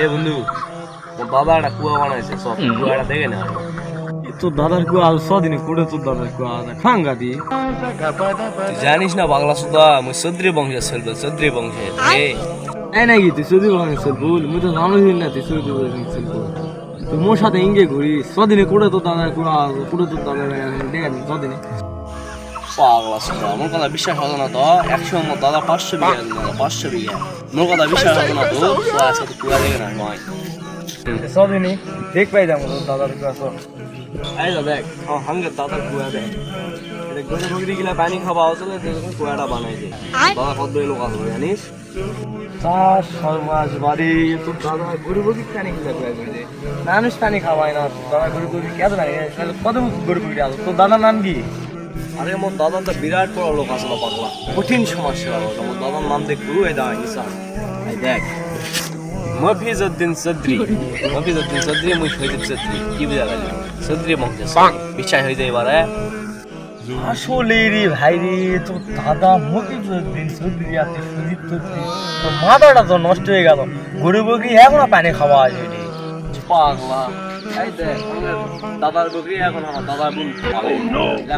এ বন্ধু, তোর দাদা একটা কুয়া বানাইছে, সব কুয়াটা দেখে না। তোর দাদার কুয়া আর সদিনে কুড়ে তোর দাদার কুয়া খাঙ্গা দি তুই জানিস না বাংলা সুদা মুই সদ্রি বংশে চলবে, সদ্রি বংশে। এই নাকি তুই সৌদি বাংলা বল, মুই তো জানোই না তুই সৌদি বাংলা। তুই মোর সাথে ইঙ্গে ঘুরি সদিনে কুড়ে তোর দাদার কুয়া, কুড়ে তোর দাদার দেখে নি সদিনে। পাগলা সুদা, মোর কথা বিশ্বাস হবে না তো। 100 মোর দাদা 500 বিঘা, 500 বিঘা। মোর কথা বিশ্বাস হবে না তো, সাথে কুয়া দেখে না নয়। সদিনে দেখ পাই যাবো তোর দাদার কুয়া সব। এই যা দেখ, হাঙ্গের দাদার কুয়া দেখ। এটা গরু বকরি গিলা পানি খাওয়া হচ্ছিল, কুয়াটা বানাইছে। দাদা কত লোক আসবে জানিস? চাষ সর্বনাশ বাড়ি তোর দাদা গরু বগি পানি কিনা কুয়া করে মানুষ পানি খাওয়ায় না। তোর দাদা গরু বগি কেন না কত গরু বগি আলো। তোর দাদার নাম কি? আরে মোর দাদা তো বিরাট বড় লোক আসলো, পাগলা কঠিন সমস্যা হলো। মোর দাদার নাম দেখবো, এই দা ইনসান। এই দেখ, মফিজউদ্দিন চৌধুরী, মফিজউদ্দিন চৌধুরী, মুই শহীদ চৌধুরী। কি বুঝা গেল? চৌধুরী বংশ বিশ্বাস হয়ে যায় এবারে। আসলে রে ভাই রে, তোর দাদা মফিজউদ্দিন চৌধুরী আছে, সুজিত চৌধুরী। তোর মাথাটা তো নষ্ট হয়ে গেল। গরু বগি এখনো পানি খাওয়া আছে রে পাগলা। এই দেখ, আমার দাদার বকরি এখন আমার দাদার বোন খাবে।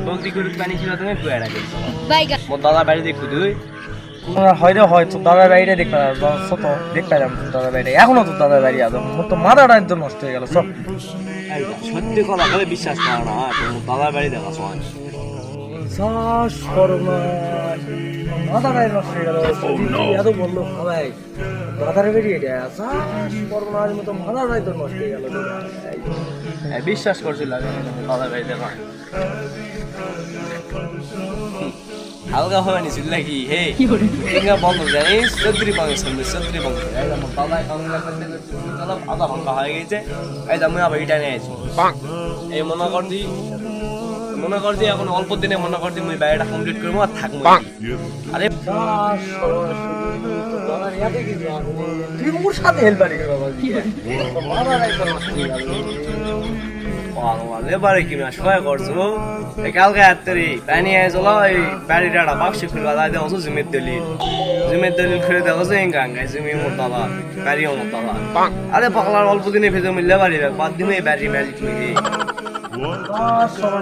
বকরি গরু পানি ছিল, তুমি কুয়া রাখি। মোর দাদার বাড়ি দেখবো তুই? হয়তো হয় তোর দাদার বাড়িটা দেখতে ছোট দেখতে পেলাম। তোর দাদার বাড়ি এখনো তোর দাদার বাড়ি আছে, মোর তো মাথাটা একদম নষ্ট হয়ে গেল সব। সত্যি কথা বলে বিশ্বাস করো না, মোর দাদার বাড়ি দেখা সময় চাষ সর্বনাশ, মাথাটাই নষ্ট হয়ে গেল। এত বললো সবাই দাদার বাড়ি এটা, চাষ সর্বনাশ মতো মাথাটাই তো নষ্ট হয়ে গেল। বিশ্বাস করছিল দাদার বাড়ি দেখা। হালকা হবে নিছিল নাকি? হে বন্ধ জানিস, চৌধুরী বংশ শুনবে, চৌধুরী বংশ। দাদা আধা ঘন্টা হয়ে গেছে, এই আমি আবার এটা নিয়ে আছি। এই মনে কর দি এখন অল্প দিনে মনে কর দি মুই বাড়িটা কমপ্লিট করবো আর থাকবো। আরে তুই মোর সাথে হেল্পারি এবারে কি না সবাই করছো কালকে হাতরি পানি আইছিল, এই বাড়িটা বাক্স খুলবা যাই দেখো জমির দলিল খুলে দেখো যে গাঙ্গাই জমি মোর দাদা, বাড়িও মোর দাদা। আরে পাগলার অল্প দিনে ভেজে মিললে বাড়ি বাদ দিনে এই বাড়ি ম্যাজিক মিলে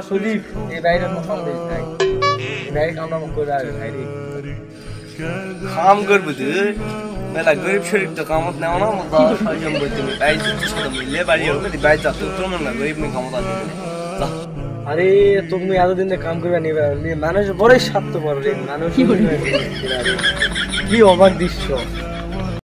সুদীপ এই বাইরে কামড়া মুখ করে আসবে ভাই রে। কাম করবো তুই মেলা গরিব শরীর তো কামত নেও না। মোর দাদা ছয়জন বলতে তাই সাথে মিললে বাড়ি হবে বাড়ি যাতো তোর মনে না গরিব নিয়ে ক্ষমতা দিবে। আরে তুমি এতদিন কাম করবে নিবে মানুষ বড়ই স্বার্থপর রে। মানুষ কি অবাক দৃশ্য।